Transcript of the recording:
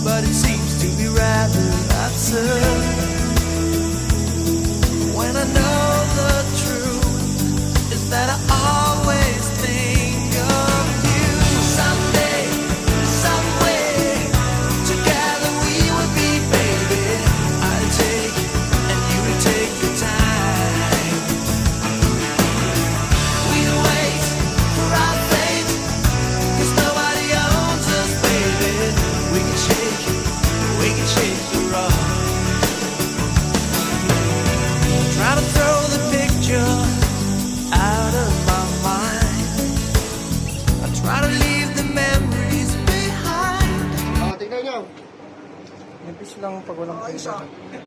but it seems to be rather absurd when I know the truth is that I always think of you. Someday, some way, together we would be, baby. I'd take and you would take the time. We'd wait for our fate, 'cause nobody owns us, baby. We can shake the rock. Try to throw the picture out of my mind. I try to leave the memories behind. Tingnan nyo. Nipis lang pag walang pera.